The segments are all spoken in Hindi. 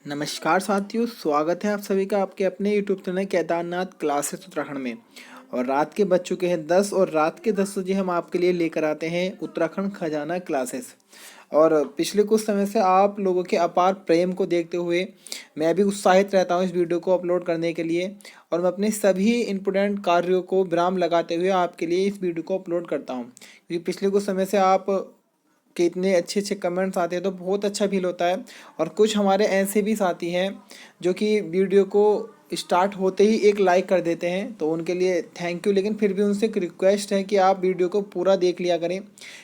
नमस्कार साथियों, स्वागत है आप सभी का आपके अपने YouTube channel Kedarnath classes Uttarakhand में। और रात के बज चुके हैं 10 और रात के 10 बजे हम आपके लिए लेकर आते हैं उत्तराखंड खजाना क्लासेस। और पिछले कुछ समय से आप लोगों के अपार प्रेम को देखते हुए मैं भी उत्साहित रहता हूं इस वीडियो को अपलोड करने के लिए। और मैं अपने सभी इम्पोर्टेंट कार्यों को विराम लगाते हुए आपके लिए इस वीडियो को अपलोड करता हूं, क्योंकि पिछले कुछ समय से आप कि इतने अच्छे अच्छे कमेंट्स आते हैं तो बहुत अच्छा फील होता है। और कुछ हमारे ऐसे भी साथी हैं जो कि वीडियो को स्टार्ट होते ही एक लाइक कर देते हैं, तो उनके लिए थैंक यू। लेकिन फिर भी उनसे एक रिक्वेस्ट है कि आप वीडियो को पूरा देख लिया करें।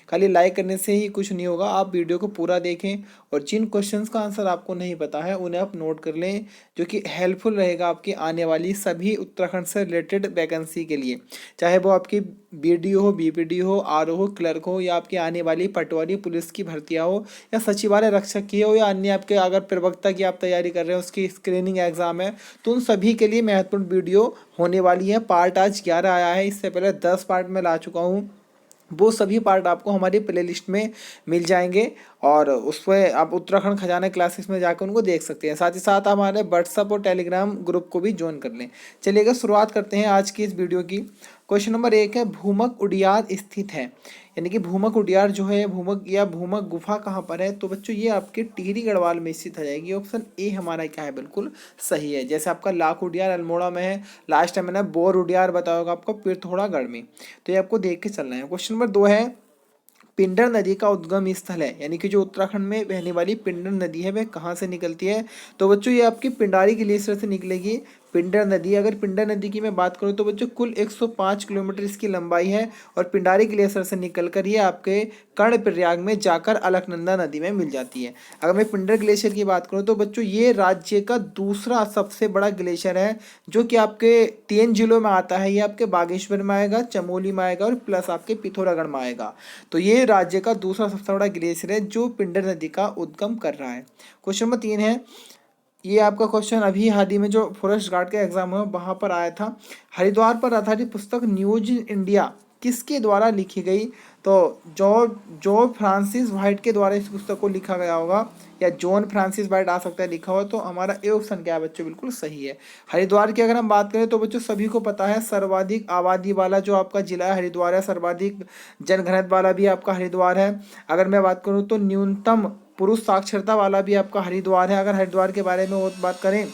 खाली लाइक करने से ही कुछ नहीं होगा, आप वीडियो को पूरा देखें। और जिन क्वेश्चंस का आंसर आपको नहीं पता है उन्हें आप नोट कर लें, जो कि हेल्पफुल रहेगा आपकी आने वाली सभी उत्तराखंड से रिलेटेड वैकेंसी के लिए। चाहे वो आपकी बीडीओ हो, बीपीडी हो, आरओ हो, क्लर्क हो, या आपकी आने वाली पटवारी पुलिस की भर्तियाँ हो, या सचिवालय रक्षक की हो, या अन्य आपके अगर प्रवक्ता की आप तैयारी कर रहे हैं उसकी स्क्रीनिंग एग्जाम है, तो उन सभी के लिए महत्वपूर्ण वीडियो होने वाली है। पार्ट आज 11 आया है, इससे पहले 10 पार्ट में ला चुका हूँ। वो सभी पार्ट आपको हमारी प्लेलिस्ट में मिल जाएंगे और उस पर आप उत्तराखंड खजाना क्लासेस में जाकर उनको देख सकते हैं। साथ ही साथ हमारे व्हाट्सअप और टेलीग्राम ग्रुप को भी ज्वाइन कर लें। चलिएगा शुरुआत करते हैं आज की इस वीडियो की। क्वेश्चन नंबर 1 है, भूमक उडियार स्थित है। यानी कि भूमक उडियार जो है, भूमक या भूमक गुफा कहाँ पर है? तो बच्चों ये आपके टिहरी गढ़वाल में स्थित आ जाएगी। ऑप्शन ए हमारा क्या है, बिल्कुल सही है। जैसे आपका लाख उडियार अल्मोड़ा में है, लास्ट टाइम मैंने बोर उडियार बताया होगा आपको पिथौरागढ़ में, तो ये आपको देख के चलना है। क्वेश्चन नंबर 2 है, पिंडर नदी का उद्गम स्थल है। यानी कि जो उत्तराखंड में बहने वाली पिंडर नदी है वह कहाँ से निकलती है? तो बच्चों ये आपकी पिंडारी ग्लेशियर से निकलेगी पिंडर नदी। अगर पिंडर नदी की मैं बात करूँ तो बच्चों कुल 105 किलोमीटर इसकी लंबाई है और पिंडारी ग्लेशियर से निकलकर ये आपके कर्णप्रयाग में जाकर अलकनंदा नदी में मिल जाती है। अगर मैं पिंडर ग्लेशियर की बात करूँ तो बच्चों ये राज्य का दूसरा सबसे बड़ा ग्लेशियर है, जो कि आपके 3 जिलों में आता है। ये आपके बागेश्वर में आएगा, चमोली में आएगा और प्लस आपके पिथौरागढ़ में आएगा। तो ये राज्य का दूसरा सबसे बड़ा ग्लेशियर है जो पिंडर नदी का उद्गम कर रहा है। क्वेश्चन नंबर 3 है, ये आपका क्वेश्चन अभी हाल ही में जो फॉरेस्ट गार्ड का एग्जाम है वहां पर आया था। हरिद्वार पर आधारित पुस्तक न्यूज इन इंडिया किसके द्वारा लिखी गई? तो जॉर्ज जॉर्ज फ्रांसिस वाइट के द्वारा इस पुस्तक को लिखा गया होगा, या जॉन फ्रांसिस वाइट आ सकता है लिखा हो। तो हमारा ए ऑप्शन क्या है बच्चों, बिल्कुल सही है। हरिद्वार की अगर हम बात करें तो बच्चों सभी को पता है सर्वाधिक आबादी वाला जो आपका जिला है हरिद्वार है, सर्वाधिक जनघनत्व वाला भी आपका हरिद्वार है। अगर मैं बात करूँ तो न्यूनतम पुरुष साक्षरता वाला भी आपका हरिद्वार है। अगर हरिद्वार के बारे में और बात करें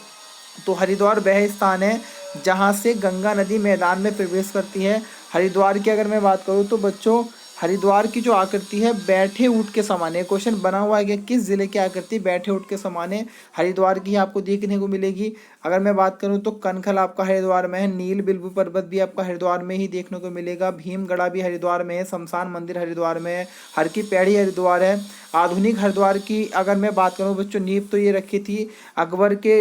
तो हरिद्वार वह स्थान है जहाँ से गंगा नदी मैदान में प्रवेश करती है। हरिद्वार की अगर मैं बात करूँ तो बच्चों हरिद्वार की जो आकृति है बैठे ऊँट के समान है। क्वेश्चन बना हुआ है कि किस जिले की आकृति बैठे ऊँट के समान है? हरिद्वार की आपको देखने को मिलेगी। अगर मैं बात करूं तो कनखल आपका हरिद्वार में है, नील बिल्बू पर्वत भी आपका हरिद्वार में ही देखने को मिलेगा, भीमगढ़ा भी हरिद्वार में है, शमशान मंदिर हरिद्वार में है, हर की पैड़ी हरिद्वार है। आधुनिक हरिद्वार की अगर मैं बात करूं बच्चों नींव तो ये रखी थी अकबर के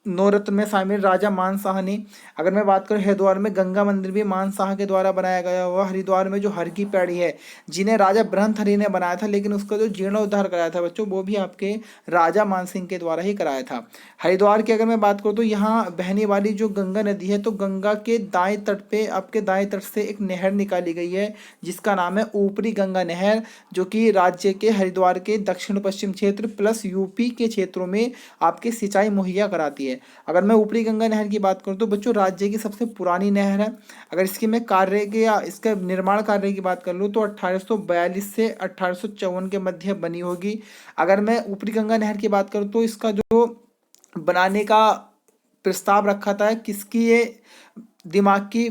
नौरत्न में शामिल राजा मान शाह ने। अगर मैं बात करूं हरिद्वार में गंगा मंदिर भी मान शाह के द्वारा बनाया गया हुआ। हरिद्वार में जो हर की पैड़ी है जिन्हें राजा ब्रह्मथरी ने बनाया था, लेकिन उसका जो जीर्णोद्धार कराया था बच्चों वो भी आपके राजा मान सिंह के द्वारा ही कराया था। हरिद्वार की अगर मैं बात करूँ तो यहाँ बहने वाली जो गंगा नदी है, तो गंगा के दाएं तट पे आपके दाएं तट से एक नहर निकाली गई है जिसका नाम है ऊपरी गंगा नहर, जो कि राज्य के हरिद्वार के दक्षिण पश्चिम क्षेत्र प्लस यूपी के क्षेत्रों में आपके सिंचाई मुहैया कराती है। अगर मैं ऊपरी गंगा नहर की बात करूं तो बच्चों राज्य की सबसे पुरानी नहर है। अगर इसकी मैं कार्य के या इसके निर्माण कार्य की बात कर लूँ तो 1842 से 1854 के मध्य बनी होगी। अगर मैं ऊपरी गंगा नहर की बात करूँ तो इसका जो बनाने का प्रस्ताव रखा था किसकी ये दिमाग की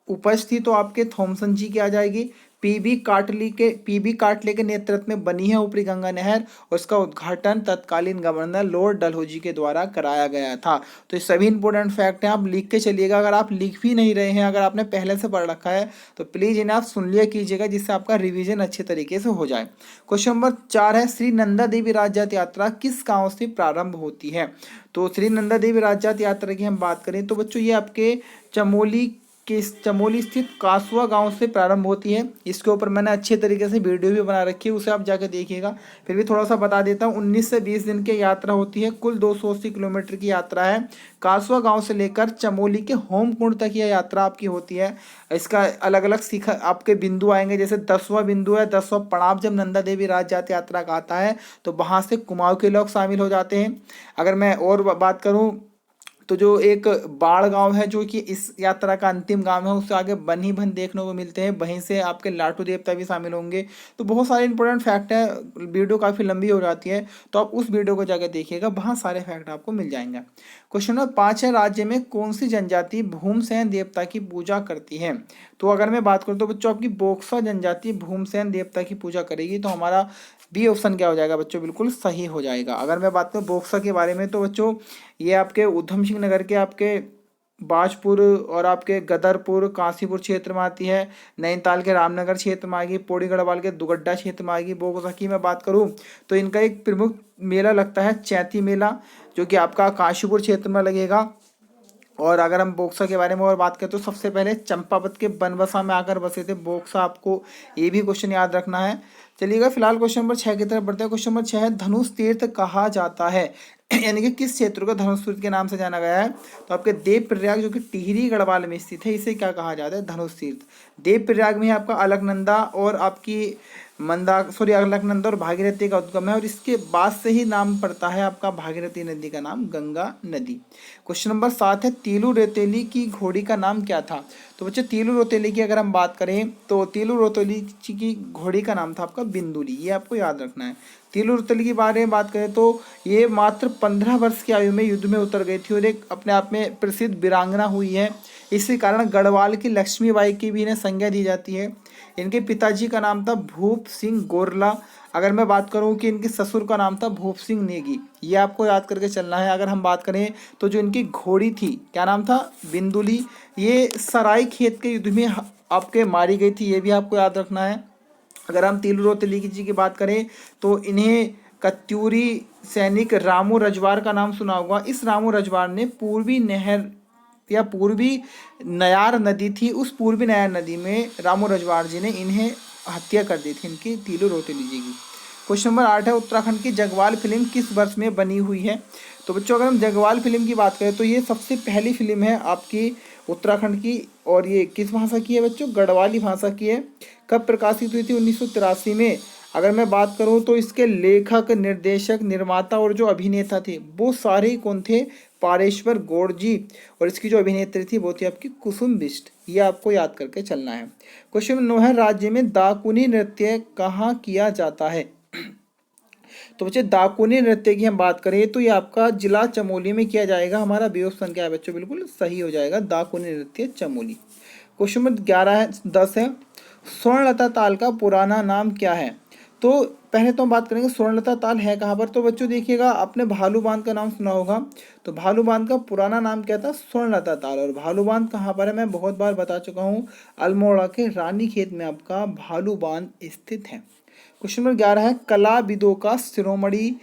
उपज थी, तो आपके थॉमसन जी की आ जाएगी। पीबी काटले के नेतृत्व में बनी है ऊपरी गंगा नहर और इसका उद्घाटन तत्कालीन गवर्नर लॉर्ड डलहौजी के द्वारा कराया गया था। तो ये सभी इंपॉर्टेंट फैक्ट हैं, आप लिख के चलिएगा। अगर आप लिख भी नहीं रहे हैं, अगर आपने पहले से पढ़ रखा है तो प्लीज इन्हें आप सुन लिया कीजिएगा जिससे आपका रिविजन अच्छे तरीके से हो जाए। क्वेश्चन नंबर 4 है, श्री नंदा देवी राज्य यात्रा किस गाँव से प्रारंभ होती है? तो श्री नंदा देवी राज्य यात्रा की हम बात करें तो बच्चों ये आपके चमोली किस चमोली स्थित कासुआ गांव से प्रारंभ होती है। इसके ऊपर मैंने अच्छे तरीके से वीडियो भी बना रखी है, उसे आप जाकर देखिएगा। फिर भी थोड़ा सा बता देता हूँ। 19 से 20 दिन की यात्रा होती है, कुल 280 किलोमीटर की यात्रा है। कासुआ गांव से लेकर चमोली के होमकुंड तक यह यात्रा आपकी होती है। इसका अलग अलग सीखा आपके बिंदु आएंगे, जैसे 10वां बिंदु है 10वां पड़ाव, जब नंदा देवी राज जात यात्रा का आता है तो वहाँ से कुमाऊं के लोग शामिल हो जाते हैं। अगर मैं और बात करूँ तो जो एक बाढ़ गांव है जो कि इस यात्रा का अंतिम गांव है, उससे आगे बन्ही बन देखने को मिलते हैं, वहीं से आपके लाटू देवता भी शामिल होंगे। तो बहुत सारे इंपॉर्टेंट फैक्ट है, वीडियो काफ़ी लंबी हो जाती है तो आप उस वीडियो को जाकर देखिएगा, वहाँ सारे फैक्ट आपको मिल जाएंगे। क्वेश्चन नंबर 5 है, राज्य में कौन सी जनजाति भूमसेन देवता की पूजा करती है। तो अगर मैं बात करूँ तो बच्चों आपकी बोक्सा जनजाति भूमसेन देवता की पूजा करेगी, तो हमारा बी ऑप्शन क्या हो जाएगा बच्चों, बिल्कुल सही हो जाएगा। अगर मैं बात करूँ बोक्सा के बारे में तो बच्चों ये आपके उधम सिंह नगर के आपके बाजपुर और आपके गदरपुर काशीपुर क्षेत्र में आती है। नैनीताल के रामनगर क्षेत्र में आएगी, पौड़ी गढ़वाल के दुगड्डा क्षेत्र में आएगी। बोक्सा की मैं बात करूं तो इनका एक प्रमुख मेला लगता है चैती मेला, जो कि आपका काशीपुर क्षेत्र में लगेगा। और अगर हम बोक्सा के बारे में और बात करें तो सबसे पहले चंपावत के बनबसा में आकर बसे थे बोक्सा, आपको ये भी क्वेश्चन याद रखना है। चलिएगा फिलहाल क्वेश्चन नंबर 6 की तरफ बढ़ते हैं। क्वेश्चन नंबर 6 है, धनुष तीर्थ कहा जाता है यानी कि किस क्षेत्र को धनुष तीर्थ के नाम से जाना गया है। तो आपके देव प्रयाग जो कि टिहरी गढ़वाल में स्थित है, इसे क्या कहा जाता है, धनुष तीर्थ। देव प्रयाग में आपका अलकनंदा और आपकी अलकनंदा और भागीरथी का उद्गम है, और इसके बाद से ही नाम पड़ता है आपका भागीरथी नदी का नाम गंगा नदी। क्वेश्चन नंबर 7 है, तीलू रेतेली की घोड़ी का नाम क्या था। तो बच्चे तीलू रोतेली की अगर हम बात करें तो तीलू रोतेली की घोड़ी का नाम था आपका बिंदुली, ये आपको याद रखना है। तीलू रोतेली के बारे में बात करें तो ये मात्र 15 वर्ष की आयु में युद्ध में उतर गई थी और एक अपने आप में प्रसिद्ध वीरांगना हुई है। इसी कारण गढ़वाल की लक्ष्मीबाई की भी इन्हें संज्ञा दी जाती है। इनके पिताजी का नाम था भूप सिंह गोरला। अगर मैं बात करूं कि इनके ससुर का नाम था भूप सिंह नेगी, ये आपको याद करके चलना है। अगर हम बात करें तो जो इनकी घोड़ी थी क्या नाम था, बिंदुली, ये सराय खेत के युद्ध में आपके मारी गई थी, ये भी आपको याद रखना है। अगर हम तीलू रोतेली जी की बात करें तो इन्हें कत्यूरी सैनिक रामू रजवार का नाम सुना होगा। इस रामू रजवार ने पूर्वी नहर या पूर्वी नयार नदी थी, उस पूर्वी नयार नदी में रामू रजवार जी ने इन्हें हत्या कर दी थी इनकी तीलू रोतेली जी की। क्वेश्चन नंबर 8 है, उत्तराखंड की जगवाल फिल्म किस वर्ष में बनी हुई है। तो बच्चों अगर हम जगवाल फिल्म की बात करें तो ये सबसे पहली फिल्म है आपकी उत्तराखंड की, और ये किस भाषा की है बच्चों, गढ़वाली भाषा की है। कब प्रकाशित हुई थी, 1983 में। अगर मैं बात करूं तो इसके लेखक, निर्देशक, निर्माता और जो अभिनेता थे वो सारे ही कौन थे, पारेश्वर गौड़ जी। और इसकी जो अभिनेत्री थी वो थी आपकी कुसुम बिष्ट, ये आपको याद करके चलना है। क्वेश्चन नंबर 9 है, राज्य में दाकुनी नृत्य कहाँ किया जाता है। तो बच्चे दाकुनी नृत्य की हम बात करें तो ये आपका जिला चमोली में किया जाएगा। हमारा बी ऑप्शन क्या है बच्चों, बिल्कुल सही हो जाएगा, दाकुनी नृत्य चमोली। क्वेश्चन नंबर 11 है 10 है, स्वर्णलता ताल का पुराना नाम क्या है। तो पहले तो हम बात करेंगे स्वर्णलता ताल है कहाँ पर। तो बच्चों देखिएगा, आपने भालू बांध का नाम सुना होगा, तो भालू बांध का पुराना नाम क्या था, स्वर्णलता ताल। और भालू बांध कहाँ पर है, मैं बहुत बार बता चुका हूँ, अल्मोड़ा के रानी खेत में आपका भालू बांध स्थित है। क्वेश्चन नंबर 11 है, कलाविदों का शिरोमणि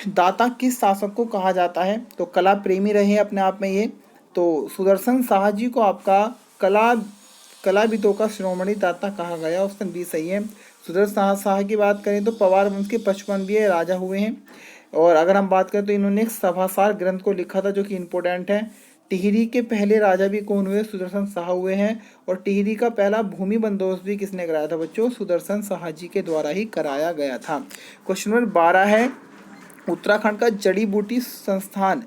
दाता किस शासक को कहा जाता है। तो कला प्रेमी रहे अपने आप में ये, तो सुदर्शन शाह जी को आपका कलाविदों का शिरोमणि दाता कहा गया, ऑप्शन बी सही है। सुदर्शन शाह की बात करें तो पवार वंश के 55वें राजा हुए हैं। और अगर हम बात करें तो इन्होंने एक सभासार ग्रंथ को लिखा था जो कि इम्पोर्टेंट है। टिहरी के पहले राजा भी कौन हुए, सुदर्शन शाह हुए हैं। और टिहरी का पहला भूमि बंदोबस्त भी किसने कराया था बच्चों, सुदर्शन शाह जी के द्वारा ही कराया गया था। क्वेश्चन नंबर 12 है, उत्तराखंड का जड़ी बूटी संस्थान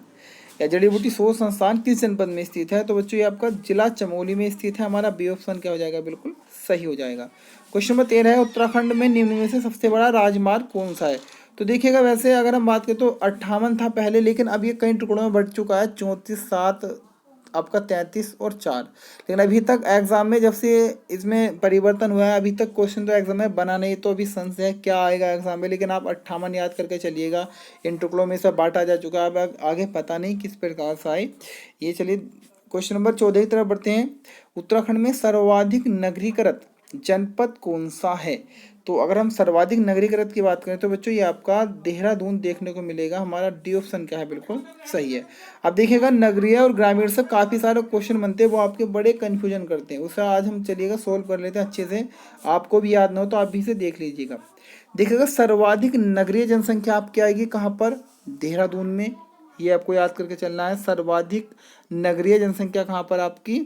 या जड़ी बूटी शोध संस्थान किस जनपद में स्थित है। तो बच्चों ये आपका जिला चमोली में स्थित है। हमारा बी ऑप्शन क्या हो जाएगा, बिल्कुल सही हो जाएगा। क्वेश्चन नंबर 13 है, उत्तराखंड में निम्न में से सबसे बड़ा राजमार्ग कौन सा है। तो देखिएगा, वैसे अगर हम बात करें तो 58 था पहले, लेकिन अब ये कई टुकड़ों में बढ़ चुका है, 34, 7 आपका 33 और 4। लेकिन अभी तक एग्जाम में जब से इसमें परिवर्तन हुआ है, अभी तक क्वेश्चन तो एग्जाम में बना नहीं, तो अभी संशय है क्या आएगा एग्जाम में। लेकिन आप 58 याद करके चलिएगा, इन टुकड़ों में सब बांटा जा चुका है, अब आगे पता नहीं किस प्रकार से आए ये। चलिए क्वेश्चन नंबर 14 की तरफ बढ़ते हैं। उत्तराखंड में सर्वाधिक नगरीकृत जनपद कौन सा है। तो अगर हम सर्वाधिक नगरीकृत की बात करें तो बच्चों ये आपका देहरादून देखने को मिलेगा। हमारा डी ऑप्शन क्या है, बिल्कुल सही है। अब देखिएगा नगरीय और ग्रामीण से काफ़ी सारे क्वेश्चन बनते हैं, वो आपके बड़े कन्फ्यूजन करते हैं, उसे आज हम चलिएगा सोल्व कर लेते हैं अच्छे से। आपको भी याद ना हो तो आप भी इसे देख लीजिएगा। देखिएगा सर्वाधिक नगरीय जनसंख्या आपकी आएगी कहाँ पर, देहरादून में। ये आपको याद करके चलना है, सर्वाधिक नगरीय जनसंख्या कहाँ पर आपकी,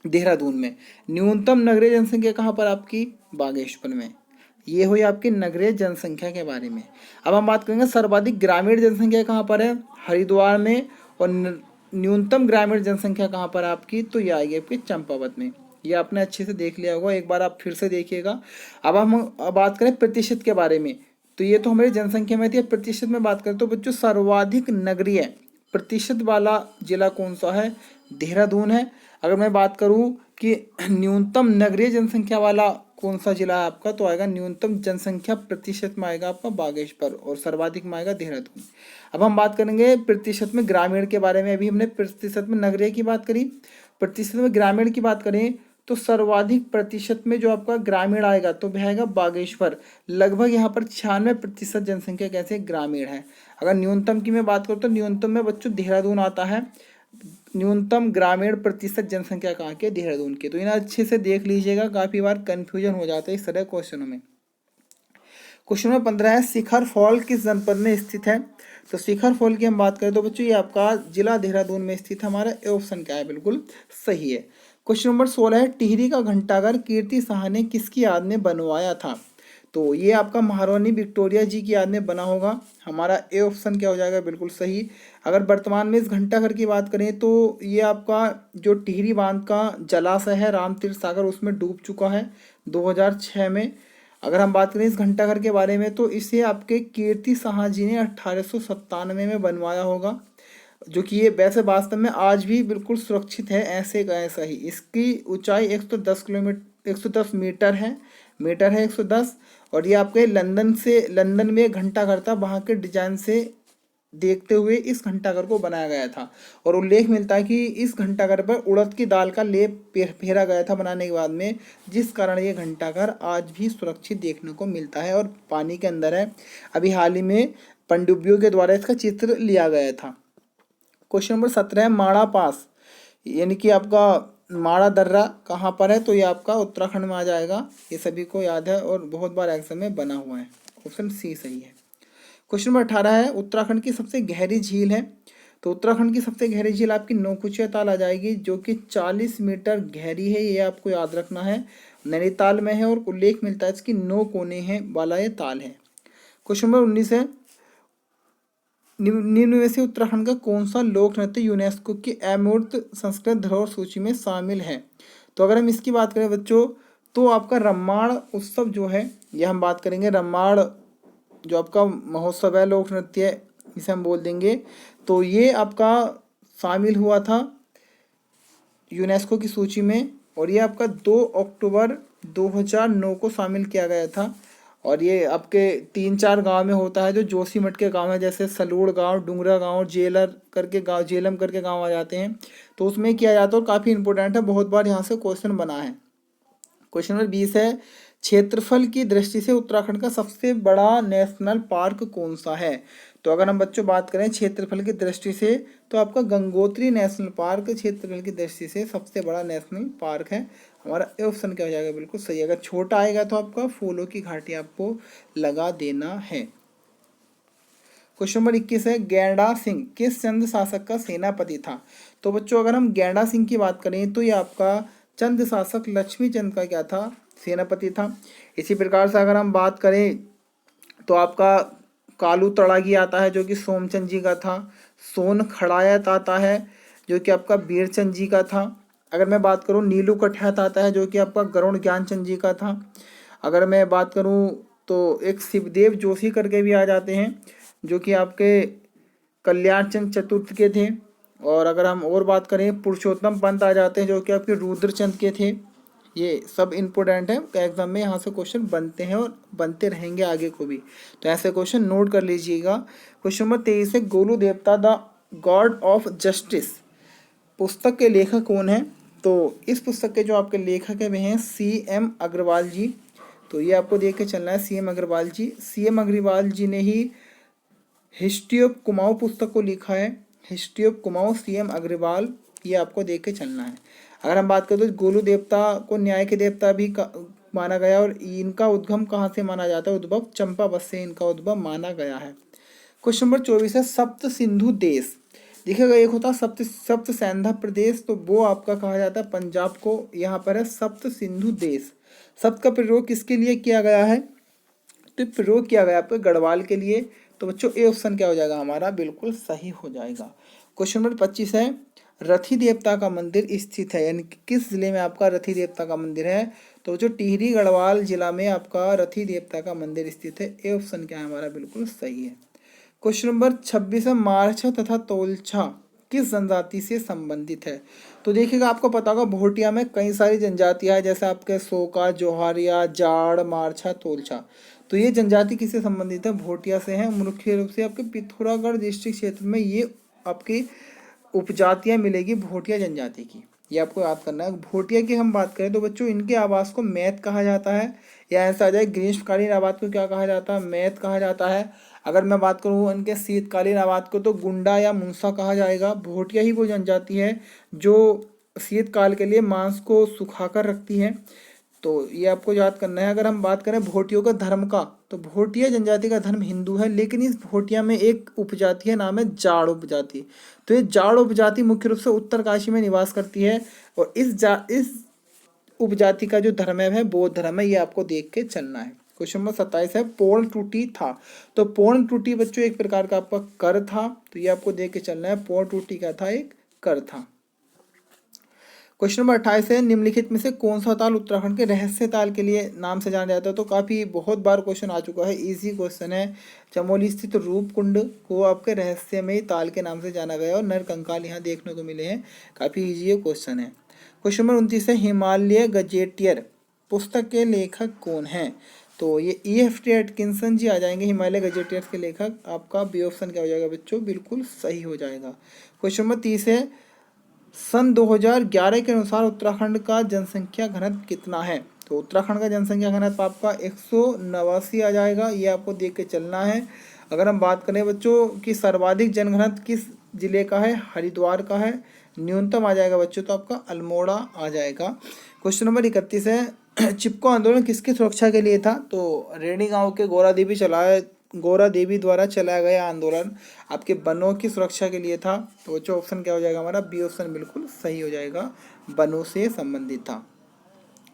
देहरादून में। न्यूनतम नगरीय जनसंख्या कहाँ पर आपकी, बागेश्वर में। ये हुई आपकी नगरीय जनसंख्या के बारे में। अब हम बात करेंगे सर्वाधिक ग्रामीण जनसंख्या कहाँ पर है, हरिद्वार में। और न्यूनतम ग्रामीण जनसंख्या कहाँ पर आपकी, तो ये आएगी आपकी चंपावत में। ये आपने अच्छे से देख लिया होगा, एक बार आप फिर से देखिएगा। अब हम बात करें प्रतिशत के बारे में, तो ये तो हमारी जनसंख्या में थी। अब प्रतिशत में बात करें तो बच्चों सर्वाधिक नगरीय प्रतिशत वाला जिला कौन सा है, देहरादून है। अगर मैं बात करूं कि न्यूनतम नगरीय जनसंख्या वाला कौन सा जिला है आपका, तो आएगा न्यूनतम जनसंख्या प्रतिशत में आएगा आपका बागेश्वर, और सर्वाधिक में आएगा देहरादून। अब हम बात करेंगे प्रतिशत में ग्रामीण के बारे में। अभी हमने प्रतिशत में नगरीय की बात करी, प्रतिशत में ग्रामीण की बात करें तो सर्वाधिक प्रतिशत में जो आपका ग्रामीण आएगा तो वह आएगा बागेश्वर। लगभग यहाँ पर 96% जनसंख्या कैसे ग्रामीण है। अगर न्यूनतम की मैं बात करूँ तो न्यूनतम में बच्चों देहरादून आता है। न्यूनतम ग्रामीण प्रतिशत जनसंख्या कहाँ के, देहरादून के। तो इन्हें अच्छे से देख लीजिएगा, काफ़ी बार कन्फ्यूजन हो जाता है इस तरह क्वेश्चनों में। क्वेश्चन नंबर 15 है, शिखर फॉल किस जनपद में स्थित है। तो शिखर फॉल की हम बात करें तो बच्चों ये आपका जिला देहरादून में स्थित है। हमारा ए ऑप्शन क्या है, बिल्कुल सही है। क्वेश्चन नंबर 16 है, टिहरी का घंटाघर कीर्ति शाह ने किसकी याद में बनवाया था। तो ये आपका महारानी विक्टोरिया जी की याद में बना होगा। हमारा ए ऑप्शन क्या हो जाएगा, बिल्कुल सही। अगर वर्तमान में इस घंटाघर की बात करें तो ये आपका जो टिहरी बांध का जलाशय है रामतीर्थ सागर, उसमें डूब चुका है 2006 में। अगर हम बात करें इस घंटाघर के बारे में तो इसे आपके कीर्ति शाह जी ने 1897 में बनवाया होगा, जो कि ये वैसे वास्तव में आज भी बिल्कुल सुरक्षित है, ऐसे का ऐसा ही। इसकी ऊंचाई 110 मीटर है, 110। और ये आपके लंदन में घंटाघर था, वहाँ के डिजाइन से देखते हुए इस घंटाघर को बनाया गया था। और उल्लेख मिलता है कि इस घंटाघर पर उड़द की दाल का लेप फेरा गया था बनाने के बाद में, जिस कारण ये घंटाघर आज भी सुरक्षित देखने को मिलता है और पानी के अंदर है। अभी हाल ही में पनडुब्बियों के द्वारा इसका चित्र लिया गया था। क्वेश्चन नंबर 17 है, माड़ा पास यानी कि आपका माड़ा दर्रा कहाँ पर है, तो ये आपका उत्तराखंड में आ जाएगा। ये सभी को याद है और बहुत बार एग्जाम में बना हुआ है। ऑप्शन सी सही है। क्वेश्चन नंबर 18 है, उत्तराखंड की सबसे गहरी झील है। तो उत्तराखंड की सबसे गहरी झील आपकी नौकुचिया ताल आ जाएगी, जो कि 40 मीटर गहरी है। ये आपको याद रखना है, नैनीताल में है और उल्लेख मिलता है इसकी 9 कोने हैं वाला ये ताल है। क्वेश्चन नंबर 19 है, निम्न में से उत्तराखंड का कौन सा लोक नृत्य यूनेस्को की अमूर्त संस्कृत धरोहर सूची में शामिल है। तो अगर हम इसकी बात करें बच्चों तो आपका रम्माण उत्सव जो है, यह हम बात करेंगे। रम्माण जो आपका महोत्सव है, लोक नृत्य इसे हम बोल देंगे, तो ये आपका शामिल हुआ था यूनेस्को की सूची में। और ये आपका 2 अक्टूबर 2009 को शामिल किया गया था। और ये आपके 3-4 गांव में होता है, जो जोशीमठ के गांव है, जैसे सलूड़ गांव, डुंगरा गांव, जेलम करके गांव आ जाते हैं, तो उसमें किया जाता है और काफ़ी इंपॉर्टेंट है, बहुत बार यहाँ से क्वेश्चन बना है। क्वेश्चन नंबर 20 है, क्षेत्रफल की दृष्टि से उत्तराखंड का सबसे बड़ा नेशनल पार्क कौन सा है। तो अगर हम बच्चों बात करें क्षेत्रफल की दृष्टि से तो आपका गंगोत्री नेशनल पार्क क्षेत्रफल की दृष्टि से सबसे बड़ा नेशनल पार्क है। हमारा ए ऑप्शन क्या हो जाएगा, बिल्कुल सही। अगर छोटा आएगा तो आपका फूलों की घाटी आपको लगा देना है। क्वेश्चन नंबर 21 है, गैंडा सिंह किस चंद शासक का सेनापति था। तो बच्चों अगर हम गैंडा सिंह की बात करें तो ये आपका चंद शासक लक्ष्मी चंद का क्या था, सेनापति था। इसी प्रकार से अगर हम बात करें तो आपका कालू तड़ागी आता है, जो कि सोमचंद जी का था। सोन खड़ायत आता है, जो कि आपका बीरचंद जी का था। अगर मैं बात करूं नीलू कठियात आता है, जो कि आपका गरुड़ ज्ञानचंद जी का था। अगर मैं बात करूं तो एक शिवदेव जोशी करके भी आ जाते हैं, जो कि आपके कल्याण चंद चतुर्थ के थे। और अगर हम और बात करें पुरुषोत्तम पंत आ जाते हैं, जो कि आपके रुद्रचंद के थे। ये सब इम्पोर्टेंट है, एग्जाम में यहाँ से क्वेश्चन बनते हैं और बनते रहेंगे आगे को भी, तो ऐसे क्वेश्चन नोट कर लीजिएगा। क्वेश्चन नंबर 23 है, गोलू देवता द गॉड ऑफ जस्टिस पुस्तक के लेखक कौन है। तो इस पुस्तक के जो आपके लेखक है वे हैं CM अग्रवाल जी। तो ये आपको देख के चलना है सीएम अग्रवाल जी। सीएम अग्रवाल जी ने ही हिस्ट्री ऑफ कुमाऊं पुस्तक को लिखा है। History of Kumaon CM Agrawal, ये आपको देख के चलना है। अगर हम बात करें तो गोलू देवता को न्याय के देवता भी माना गया, और इनका उद्गम कहाँ से माना जाता है? उद्भव चंपावत से इनका उद्भव माना गया है। क्वेश्चन नंबर 24 है सप्त सिंधु देश। देखिएगा एक होता है सप्त सैंधा प्रदेश, तो वो आपका कहा जाता है पंजाब को। यहाँ पर है सप्त सिंधु देश। सप्त का प्रयोग किसके लिए किया गया है? तो प्रयोग किया गया आपके गढ़वाल के लिए। तो बच्चों ए ऑप्शन क्या हो जाएगा हमारा? बिल्कुल सही हो जाएगा। क्वेश्चन नंबर 25 है रथी देवता का मंदिर स्थित है, यानी कि किस जिले में आपका रथी देवता का मंदिर है? तो जो टिहरी गढ़वाल जिला में आपका रथी देवता का मंदिर स्थित है। ए ऑप्शन क्या है हमारा? बिल्कुल सही है। क्वेश्चन नंबर 26 है मारछा तथा तोलछा किस जनजाति से संबंधित है? तो देखिएगा आपको पता होगा भोटिया में कई सारी जनजातियां हैं, जैसे आपके सोका, जोहारिया, जाड़, मारछा, तोलछा। तो ये जनजाति किससे संबंधित है? भोटिया से है। मुख्य रूप से आपके पिथौरागढ़ डिस्ट्रिक्ट क्षेत्र में ये आपकी उपजातियां मिलेगी भोटिया जनजाति की। ये आपको याद करना है। भोटिया की हम बात करें तो बच्चों इनके आवास को मैत कहा जाता है, या ऐसा आ जाए ग्रीष्मकालीन आवास को क्या कहा जाता है? मैत कहा जाता है। अगर मैं बात करूँ इनके शीतकालीन आवास को तो गुंडा या मुंसा कहा जाएगा। भोटिया ही वो जनजाति है जो शीतकाल के लिए मांस को सुखाकर रखती है। तो ये आपको याद करना है। अगर हम बात करें भोटियों का धर्म का, तो भोटिया जनजाति का धर्म हिंदू है, लेकिन इस भोटिया में एक उपजाति है, नाम है जाड़ उपजाति। तो ये जाड़ उपजाति मुख्य रूप से उत्तरकाशी में निवास करती है, और इस उपजाति का जो धर्म है बौद्ध धर्म है। ये आपको देख के चलना है। क्वेश्चन नंबर 27 है पौर्ण त्रुटि था। तो पौर्ण त्रुटि बच्चों एक प्रकार का आपका कर था, तो ये आपको देख के चलना है। पौर्ण त्रुटि क्या था? एक कर था। क्वेश्चन नंबर 28 है निम्नलिखित में से कौन सा ताल उत्तराखंड के रहस्य ताल के लिए नाम से जाना जाता है? तो काफ़ी बहुत बार क्वेश्चन आ चुका है, इजी क्वेश्चन है। चमोली स्थित रूप कुंड को आपके रहस्यमयी ताल के नाम से जाना गया, और नर कंकाल यहाँ देखने को मिले हैं। काफ़ी ईजी क्वेश्चन है। क्वेश्चन नंबर 29 है हिमालय गजेटियर पुस्तक के लेखक कौन हैं? तो ये EFT एटकिंसन जी आ जाएंगे हिमालय गजेटियर के लेखक। आपका बी ऑप्शन क्या हो जाएगा बच्चों? बिल्कुल सही हो जाएगा। क्वेश्चन नंबर 30 है सन 2011 के अनुसार उत्तराखंड का जनसंख्या घनत्व कितना है? तो उत्तराखंड का जनसंख्या घनत्व आपका 189 आ जाएगा। ये आपको देख के चलना है। अगर हम बात करें बच्चों कि सर्वाधिक जनघनत्व किस जिले का है? हरिद्वार का है। न्यूनतम आ जाएगा बच्चों तो आपका अल्मोड़ा आ जाएगा। क्वेश्चन नंबर 31 है चिपको आंदोलन किसकी सुरक्षा के लिए था? तो रेणी गांव के गौरा देवी द्वारा चलाया गया आंदोलन आपके वनों की सुरक्षा के लिए था। तो बच्चों ऑप्शन क्या हो जाएगा हमारा? बी ऑप्शन बिल्कुल सही हो जाएगा, वनों से संबंधित था।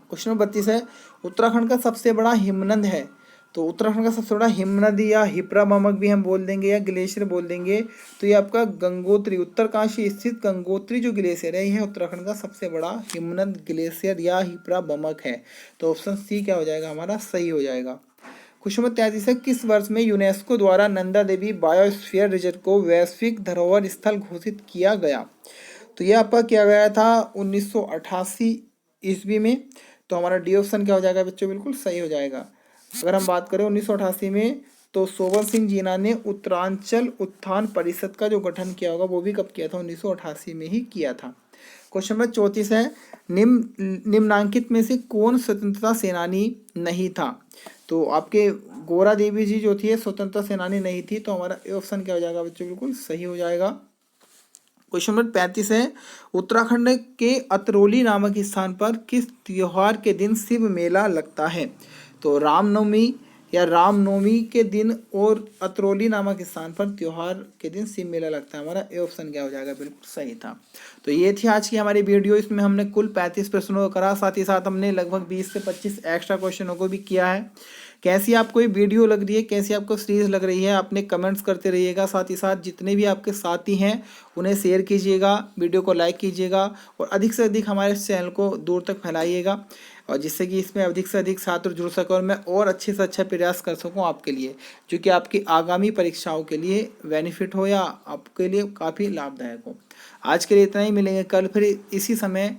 क्वेश्चन नंबर 32 है उत्तराखंड का सबसे बड़ा हिमनद है। तो उत्तराखंड का सबसे बड़ा हिमनद या हिप्राममक भी हम बोल देंगे, या ग्लेशियर बोल देंगे। तो ये आपका गंगोत्री, उत्तरकाशी स्थित गंगोत्री जो ग्लेशियर है, यह उत्तराखंड का सबसे बड़ा हिमनद ग्लेशियर या हिप्राममक है। तो ऑप्शन सी क्या हो जाएगा हमारा? सही हो जाएगा। क्वेश्चन नंबर 33 है किस वर्ष में यूनेस्को द्वारा नंदा देवी बायोस्फीयर रिजर्व को वैश्विक धरोहर स्थल घोषित किया गया? तो यह आपका किया गया था 1988 ईस्वी में। तो हमारा डी ऑप्शन क्या हो जाएगा बच्चों? बिल्कुल सही हो जाएगा। अगर हम बात करें 1988 में, तो सोवन सिंह जीना ने उत्तरांचल उत्थान परिषद का जो गठन किया होगा वो भी कब किया था? 1988 में ही किया था। क्वेश्चन नंबर 34 है निम्नांकित में से कौन स्वतंत्रता सेनानी नहीं था? तो आपके गौरा देवी जी जो थी स्वतंत्रता सेनानी नहीं थी। तो हमारा ए ऑप्शन क्या हो जाएगा बच्चों? बिल्कुल सही हो जाएगा। क्वेश्चन नंबर 35 है उत्तराखंड के अतरौली नामक स्थान पर किस त्योहार के दिन शिव मेला लगता है? तो रामनवमी या रामनवमी के दिन और अतरौली नामक स्थान पर त्योहार के दिन शिव मेला लगता है। हमारा ए ऑप्शन क्या हो जाएगा? बिल्कुल सही था। तो ये थी आज की हमारी वीडियो। इसमें हमने कुल 35 प्रश्नों को करा, साथ ही साथ हमने लगभग 20 से 25 एक्स्ट्रा क्वेश्चनों को भी किया है। कैसी आपको ये वीडियो लग रही है, कैसी आपको सीरीज लग रही है, आपने कमेंट्स करते रहिएगा। साथ ही साथ जितने भी आपके साथी हैं उन्हें शेयर कीजिएगा, वीडियो को लाइक कीजिएगा, और अधिक से अधिक हमारे चैनल को दूर तक फैलाइएगा, और जिससे कि इसमें अधिक से अधिक छात्र जुड़ सकें और मैं और अच्छे से अच्छा प्रयास कर सकूं आपके लिए, जो कि आपकी आगामी परीक्षाओं के लिए बेनिफिट हो या आपके लिए काफ़ी लाभदायक हो। आज के लिए इतना ही, मिलेंगे कल फिर इसी समय